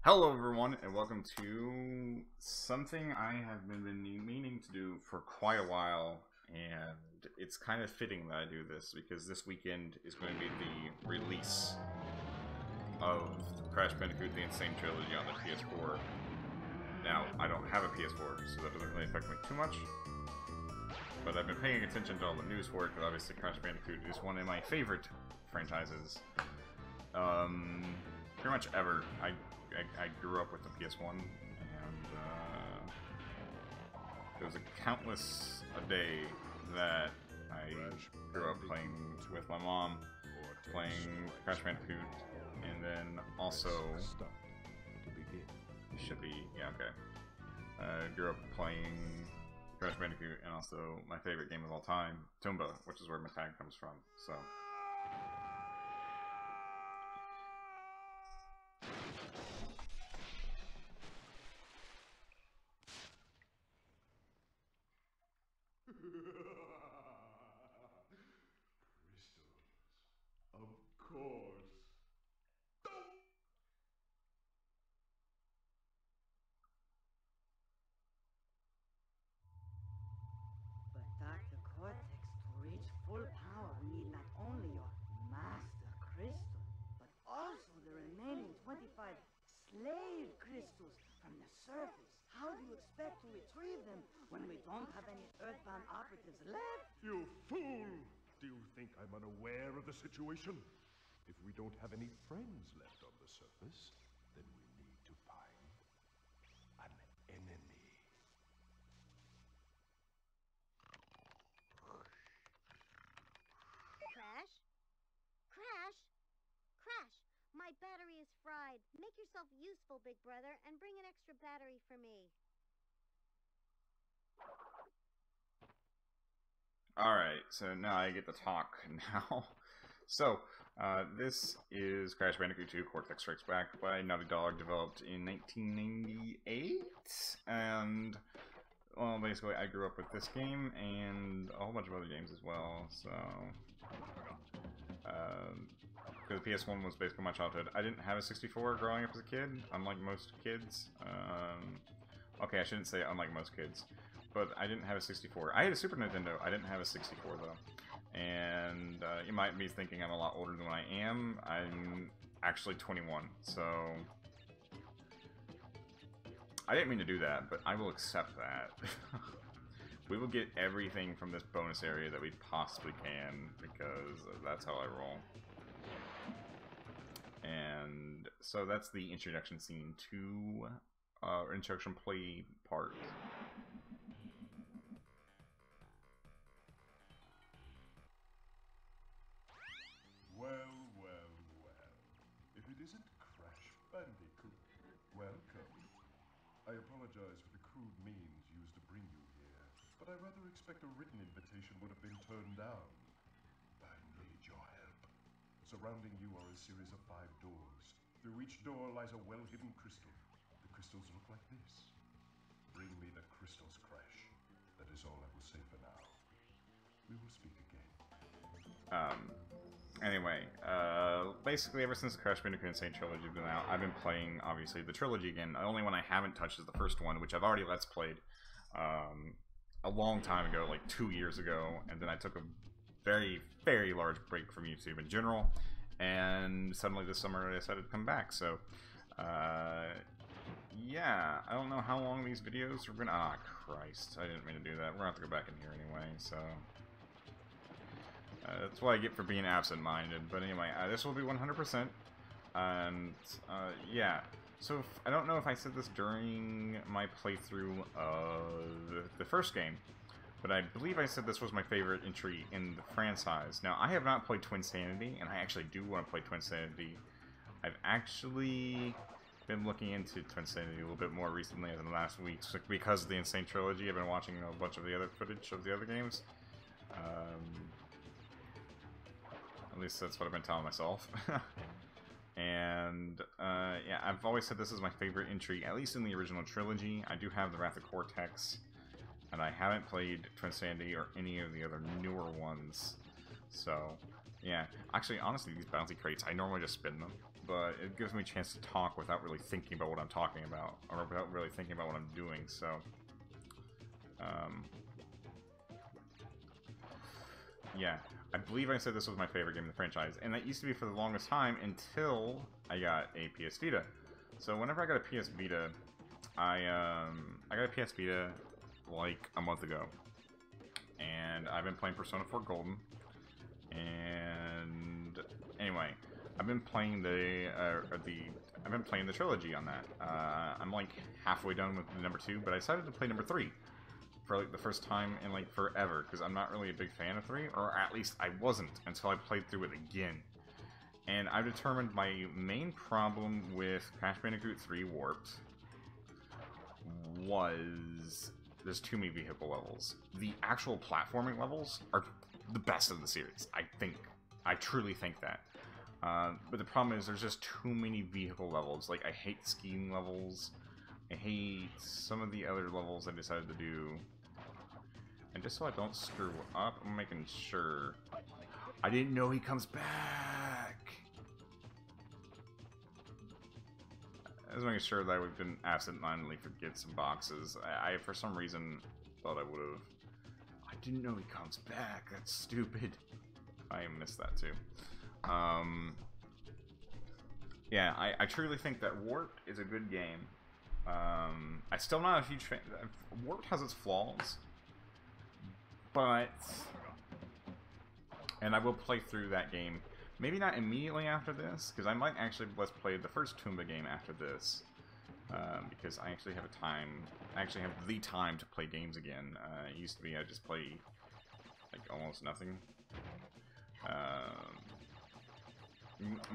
Hello everyone, and welcome to something I have been meaning to do for quite a while, and it's kind of fitting that I do this, because this weekend is going to be the release of Crash Bandicoot The Insane Trilogy on the PS4. Now, I don't have a PS4, so that doesn't really affect me too much, but I've been paying attention to all the news for it, because obviously Crash Bandicoot is one of my favorite franchises. Pretty much ever. I grew up with the PS1, and it was a countless a day that I grew up playing with my mom, playing Crash Bandicoot, and then also should be okay. I grew up playing Crash Bandicoot, and also my favorite game of all time, Tomba, which is where my tag comes from. So. Crystals. Of course. But Dr. Cortex, to reach full power, we need not only your master crystal, but also the remaining 25 slave crystals from the surface. How do you expect to retrieve them when we don't have any Earthbound operatives left? You fool! Do you think I'm unaware of the situation? If we don't have any friends left on the surface, then we need to find an enemy. Crash? Crash? Crash! My battery is fried. Make yourself useful, big brother, and bring an extra battery for me. Alright, so now I get to talk now. So, this is Crash Bandicoot 2 Cortex Strikes Back by Naughty Dog, developed in 1998, and, well, basically I grew up with this game and a whole bunch of other games as well, so, because the PS1 was basically my childhood. I didn't have a 64 growing up as a kid, unlike most kids. Okay, I shouldn't say unlike most kids, but I didn't have a 64. I had a Super Nintendo, I didn't have a 64 though. And you might be thinking I'm a lot older than I am. I'm actually 21, so I didn't mean to do that, but I will accept that. We will get everything from this bonus area that we possibly can, because that's how I roll. And so that's the introduction scene to instruction play part. Well, well, well. If it isn't Crash Bandicoot, welcome. I apologize for the crude means used to bring you here, but I rather expect a written invitation would have been turned down. I need your help. Surrounding you are a series of 5 doors. Through each door lies a well-hidden crystal. The crystals look like this. Bring me the crystals, Crash. That is all I will say for now. We will speak again. Anyway, basically ever since the Crash Bandicoot Insane Trilogy has been out, I've been playing, obviously, the trilogy again. The only one I haven't touched is the first one, which I've already Let's Played a long time ago, like 2 years ago, and then I took a very, very large break from YouTube in general, and suddenly this summer I decided to come back, so, yeah, I don't know how long these videos are gonna... Ah, Christ, I didn't mean to do that. We're gonna have to go back in here anyway, so... that's what I get for being absent-minded. But anyway, this will be 100%. And, yeah. So, I don't know if I said this during my playthrough of the first game, but I believe I said this was my favorite entry in the franchise. Now, I have not played Twinsanity, and I actually do want to play Twinsanity. I've actually been looking into Twinsanity a little bit more recently in the last weeks, because of the Insane Trilogy. I've been watching a bunch of the other footage of the other games. At least that's what I've been telling myself. And, yeah, I've always said this is my favorite entry, at least in the original trilogy. I do have the Wrath of Cortex, and I haven't played Twinsanity or any of the other newer ones. So, yeah. Actually, honestly, these bouncy crates, I normally just spin them, but it gives me a chance to talk without really thinking about what I'm talking about, or without really thinking about what I'm doing, so... yeah, I believe I said this was my favorite game in the franchise, and that used to be for the longest time until I got a PS Vita. So whenever I got a PS Vita, I got a PS Vita like a month ago, and I've been playing Persona 4 Golden, and anyway, I've been playing the trilogy on that. I'm like halfway done with number 2, but I decided to play number 3 for like the first time in like forever, because I'm not really a big fan of 3, or at least I wasn't until I played through it again. And I've determined my main problem with Crash Bandicoot 3 Warped was there's too many vehicle levels. The actual platforming levels are the best of the series, I think. I truly think that. But the problem is there's just too many vehicle levels. Like, I hate skiing levels. I hate some of the other levels I decided to do. And just so I don't screw up, I'm making sure... I didn't know he comes back! I was making sure that I didn't absentmindedly forget some boxes. I for some reason, thought I would've... I didn't know he comes back, that's stupid. I missed that too. Yeah, I truly think that Warped is a good game. I'm still not a huge fan. Warped has its flaws, but... And I will play through that game. Maybe not immediately after this, because I might actually let's play the first Tomba game after this. Because I actually have the time to play games again. It used to be I just play like almost nothing.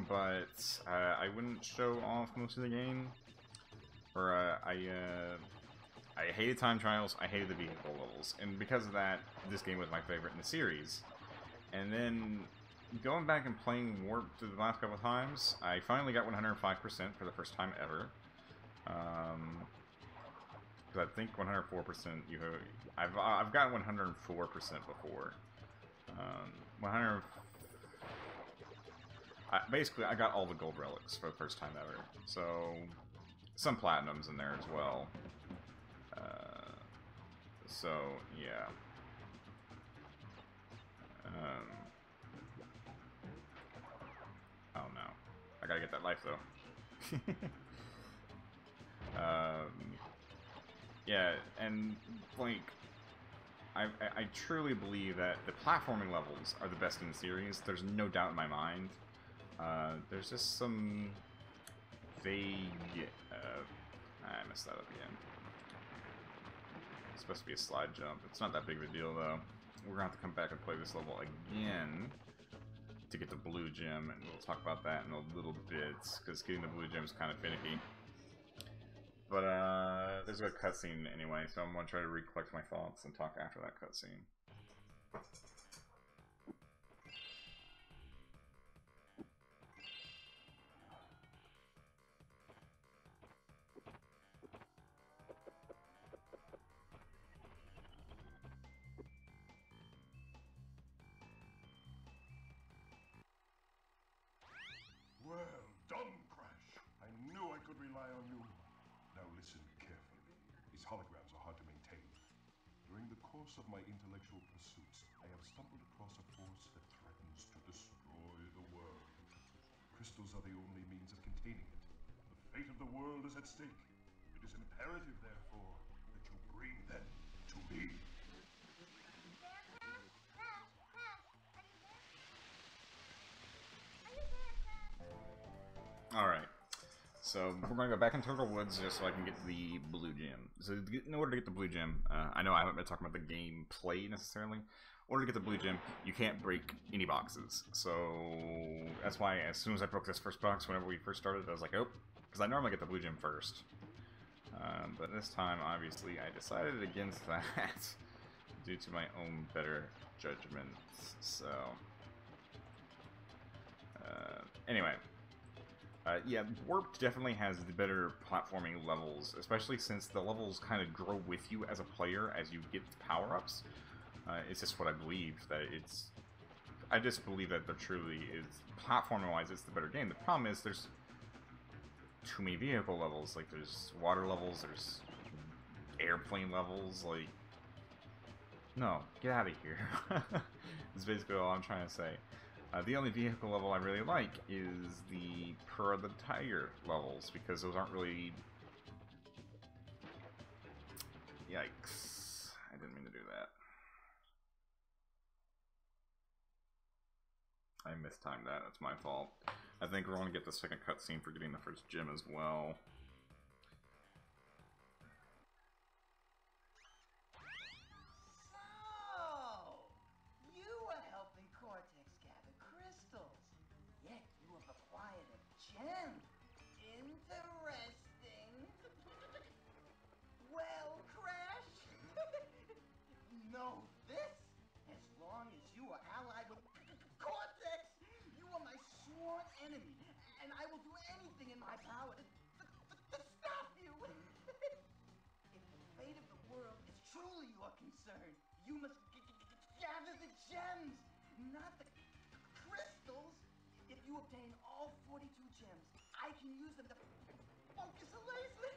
But I wouldn't show off most of the game. Or I hated time trials, I hated the vehicle levels, and because of that, this game was my favorite in the series. And then going back and playing Warp the last couple of times, I finally got 105% for the first time ever. Because I think 104% I've gotten 104% before. 100. Basically, I got all the gold relics for the first time ever. So some platinums in there as well. So yeah. Oh no, I gotta get that life though. Yeah, and like I truly believe that the platforming levels are the best in the series. There's no doubt in my mind. There's just some vague... I messed that up again. It's supposed to be a slide jump. It's not that big of a deal, though. We're going to have to come back and play this level again to get the blue gem, and we'll talk about that in a little bit, because getting the blue gem is kind of finicky. But, there's a cutscene anyway, so I'm going to try to recollect my thoughts and talk after that cutscene. Well done, Crash. I knew I could rely on you. Now listen carefully. These holograms are hard to maintain. During the course of my intellectual pursuits, I have stumbled across a force that threatens to destroy the world. Crystals are the only means of containing it. The fate of the world is at stake. It is imperative, therefore, that you bring them to me. Alright, so we're going to go back in Turtle Woods just so I can get the blue gem. So in order to get the blue gem, I know I haven't been talking about the gameplay necessarily. In order to get the blue gem, you can't break any boxes. So that's why as soon as I broke this first box, whenever we first started, I was like, oh, because I normally get the blue gem first. But this time, obviously, I decided against that due to my own better judgment. So, anyway. Yeah, Warped definitely has the better platforming levels, especially since the levels kind of grow with you as a player as you get power-ups. It's just what I believe, that it's... I just believe that there truly is, platforming-wise, it's the better game. The problem is, there's too many vehicle levels. Like, there's water levels, there's airplane levels, like... No, get out of here. That's basically all I'm trying to say. The only vehicle level I really like is the Per the Tiger levels, because those aren't really... Yikes. I didn't mean to do that. I mistimed that, that's my fault. I think we're going to get the second cutscene for getting the first gem as well. So, you were helping Cortex gather crystals, yet you have acquired a gem. Interesting. Well, Crash, know this. As long as you are allied with Cortex, you are my sworn enemy, and I will do anything in my power to stop you. If the fate of the world is truly your concern, you must gather the gems, not the crystals. If you obtain all 42 gems, I can use them to focus a laser.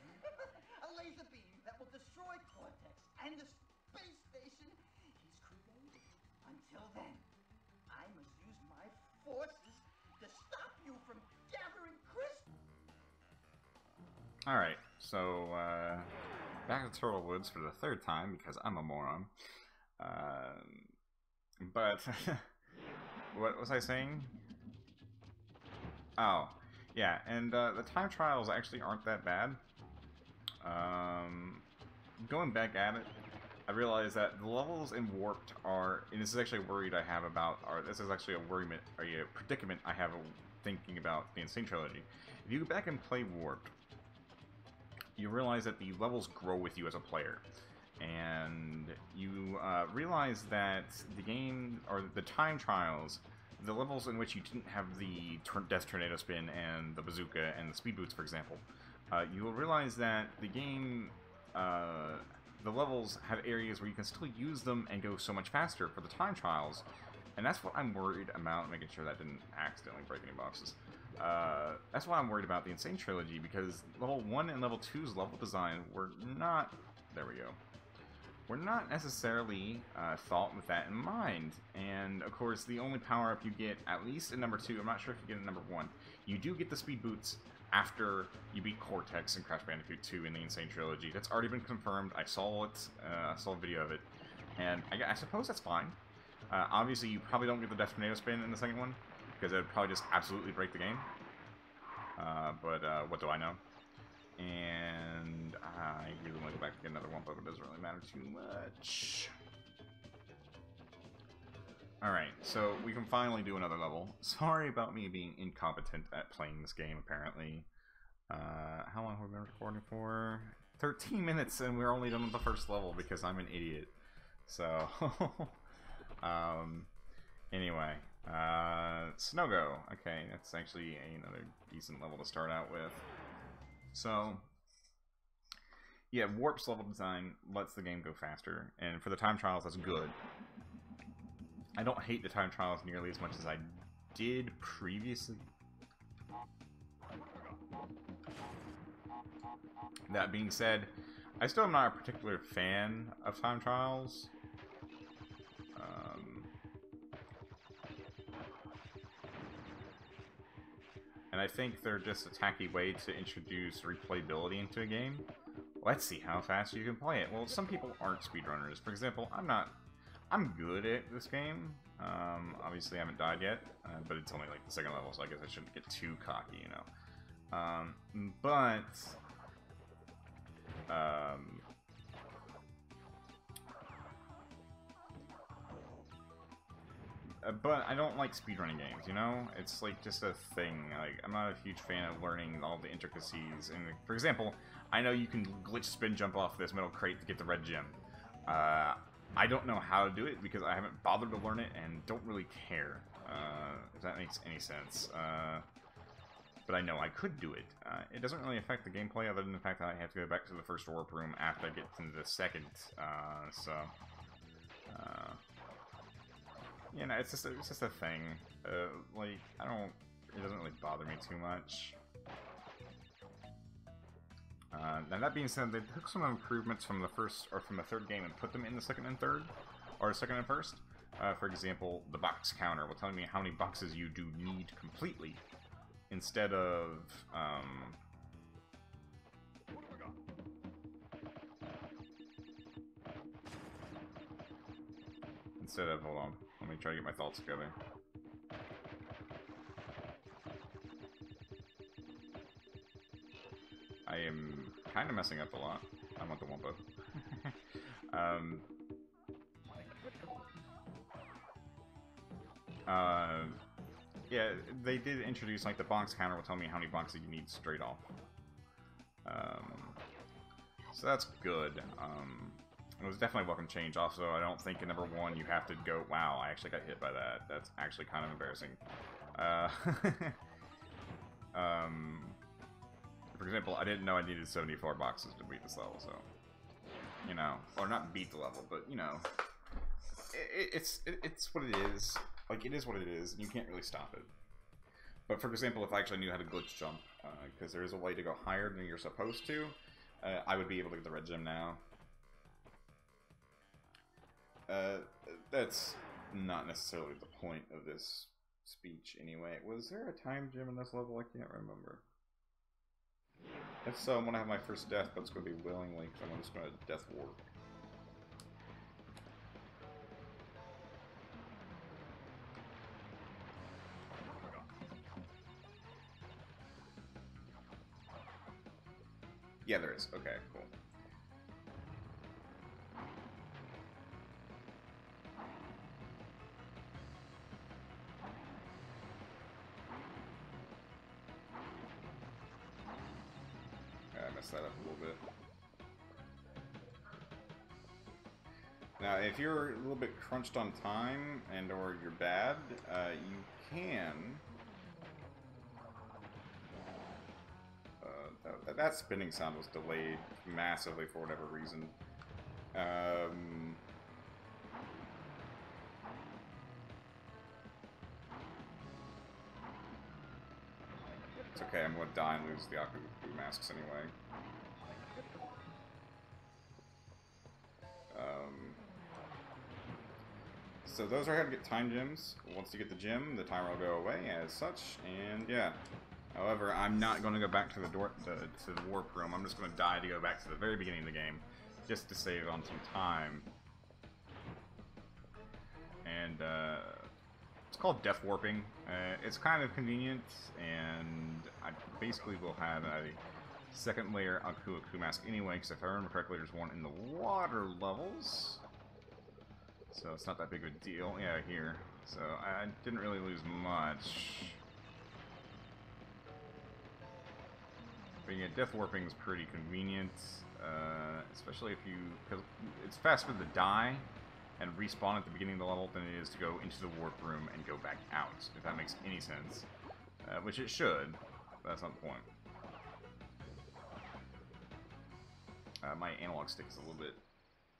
A laser beam that will destroy Cortex and the space station he's created. Until then, I must use my forces to stop you from gathering crystals. Alright, so, back to Turtle Woods for the third time, because I'm a moron. But, what was I saying? Oh, yeah, and the time trials actually aren't that bad. Going back at it, I realized that the levels in Warped are, and this is actually a worry I have about, or this is actually a worriment, or a predicament I have thinking about the Insane Trilogy. If you go back and play Warped, you realize that the levels grow with you as a player. And you realize that the game, or the time trials, the levels in which you didn't have the Death Tornado Spin and the Bazooka and the Speed Boots, for example, you will realize that the game, the levels have areas where you can still use them and go so much faster for the time trials. And that's what I'm worried about, making sure that didn't accidentally break any boxes. That's why I'm worried about the Insane Trilogy, because level 1 and level 2's level design were not... There we go. We're not necessarily thought with that in mind. And, of course, the only power-up you get, at least in number 2, I'm not sure if you get in number 1, you do get the Speed Boots after you beat Cortex in Crash Bandicoot 2 in the Insane Trilogy. That's already been confirmed. I saw it. I saw a video of it. And I suppose that's fine. Obviously, you probably don't get the Death Tornado Spin in the second one, because it would probably just absolutely break the game. But what do I know? And I really want to go back and get another one, but it doesn't really matter too much. Alright, so we can finally do another level. Sorry about me being incompetent at playing this game, apparently. How long have we been recording for? 13 minutes, and we're only done with the first level because I'm an idiot. So, anyway, Snowgo. Okay, that's actually another decent level to start out with. So, yeah, Warp's level design lets the game go faster, and for the time trials, that's good. I don't hate the time trials nearly as much as I did previously. That being said, I still am not a particular fan of time trials. And I think they're just a tacky way to introduce replayability into a game. Let's see how fast you can play it. Well, some people aren't speedrunners. For example, I'm good at this game. Obviously, I haven't died yet, but it's only like the second level, so I guess I shouldn't get too cocky, you know. But I don't like speedrunning games, you know? It's like just a thing. Like, I'm not a huge fan of learning all the intricacies. And for example, I know you can glitch spin jump off this metal crate to get the red gem. I don't know how to do it because I haven't bothered to learn it and don't really care, if that makes any sense. But I know I could do it. It doesn't really affect the gameplay other than the fact that I have to go back to the first warp room after I get into the second, you know, it's just a thing. Like, it doesn't really bother me too much. Now that being said, they took some improvements from the first or from the third game and put them in the second and third, or second and first. For example, the box counter will tell me how many boxes you do need completely, instead of hold on, let me try to get my thoughts together. I am kind of messing up a lot. I want the Wumpa. Yeah, they did introduce, like, the box counter will tell me how many boxes you need straight off. So that's good. It was definitely a welcome change. Also, I don't think in number 1 you have to go... Wow, I actually got hit by that. That's actually kind of embarrassing. For example, I didn't know I needed 74 boxes to beat this level, so... You know, or not beat the level, but, you know... It's what it is. Like, it is what it is, and you can't really stop it. But, for example, if I actually knew how to glitch jump, because there is a way to go higher than you're supposed to, I would be able to get the red gem now. That's not necessarily the point of this speech, anyway. Was there a time gem in this level? I can't remember. If so, I'm going to have my first death, but it's going to be willingly, because I'm just going to death warp. Yeah, there is. Okay, cool. I messed that up a little bit. Now, if you're a little bit crunched on time and or you're bad, you can... that spinning sound was delayed massively for whatever reason. It's okay, I'm going to die and lose the Aku masks anyway. So those are how to get time gems. Once you get the gem, the timer will go away as such, and yeah. However, I'm not going to go back to the warp room. I'm just going to die to go back to the very beginning of the game, just to save on some time. And it's called death warping. It's kind of convenient, and I basically will have a second layer Aku mask anyway, because if I remember correctly, there's one in the water levels. So it's not that big of a deal. Yeah, here. So I didn't really lose much. But yeah, death warping is pretty convenient, especially if you... because it's faster to die and respawn at the beginning of the level than it is to go into the warp room and go back out, if that makes any sense. Which it should, but that's not the point. My analog stick is a little bit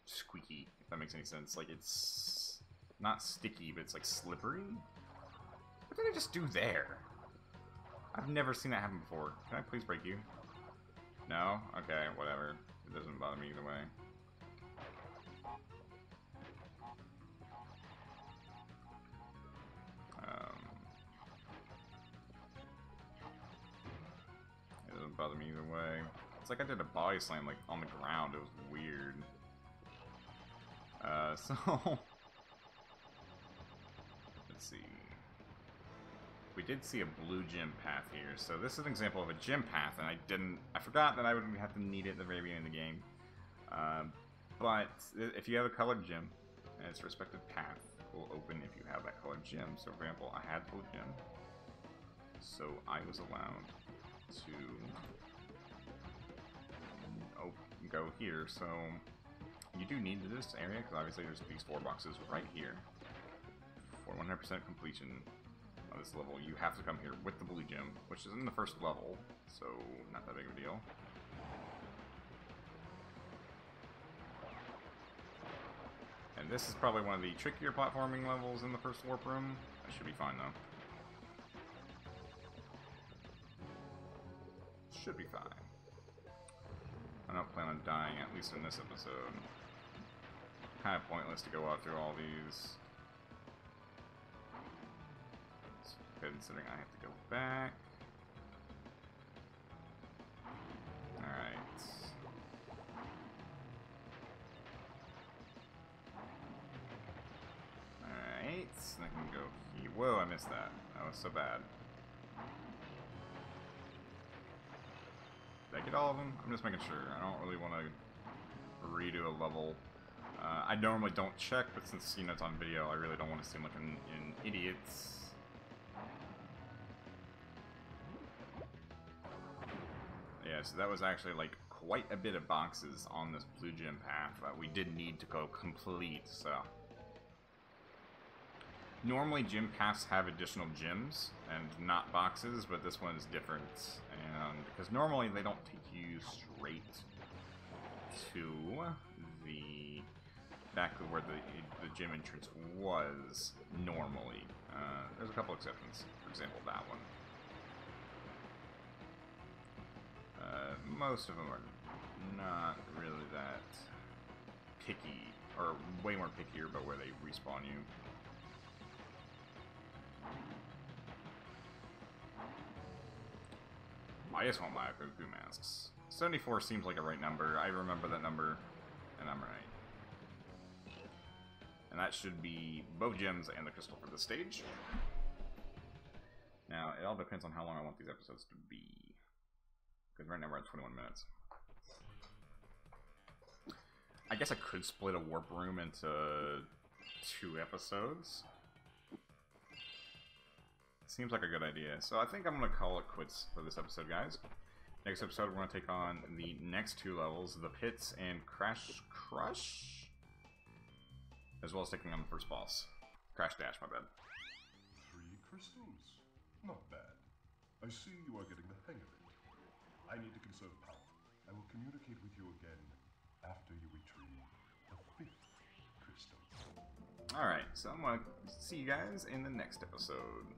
squeaky, if that makes any sense. Like, it's not sticky, but it's like slippery. What did I just do there? I've never seen that happen before. Can I please break you? No? Okay, whatever. It doesn't bother me either way. It doesn't bother me either way. It's like I did a body slam, like, on the ground. It was weird. So... let's see. We did see a blue gem path here, so this is an example of a gem path, and I forgot that I would have to need it at the very beginning of the game. But if you have a colored gem, its respective path will open if you have that colored gem. So, for example, I had blue gem, so I was allowed to go here. So you do need this area, because obviously there's these 4 boxes right here for 100% completion. This level, you have to come here with the blue gem, which is in the first level, so not that big of a deal. And this is probably one of the trickier platforming levels in the first warp room. I should be fine though. Should be fine. I don't plan on dying, at least in this episode. Kind of pointless to go out through all these. Considering I have to go back. Alright. Alright, I can go here. Whoa, I missed that. That was so bad. Did I get all of them? I'm just making sure. I don't really want to redo a level. I normally don't check, but since, you know, it's on video, I really don't want to seem like an idiot. Yeah, so that was actually, like, quite a bit of boxes on this blue gym path that we did need to go complete, so... Normally, gym paths have additional gyms and not boxes, but this one is different. And because normally they don't take you straight to the back to where the gym entrance was normally. There's a couple exceptions. For example, that one. Most of them are not really that picky, or way more pickier about where they respawn you. I just want my Goku masks. 74 seems like a right number. I remember that number, and I'm right. And that should be both gems and the crystal for the stage. Now, it all depends on how long I want these episodes to be. Because right now we're at 21 minutes. I guess I could split a warp room into 2 episodes. Seems like a good idea. So I think I'm going to call it quits for this episode, guys. Next episode, we're going to take on the next 2 levels, the Pits and Crash Crush? As well as taking on the first boss. Crash Dash, my bad. 3 crystals. Not bad. I see you are getting the hang of it. I need to conserve power. I will communicate with you again after you retrieve the 5th crystal. Alright, so I'm going to see you guys in the next episode.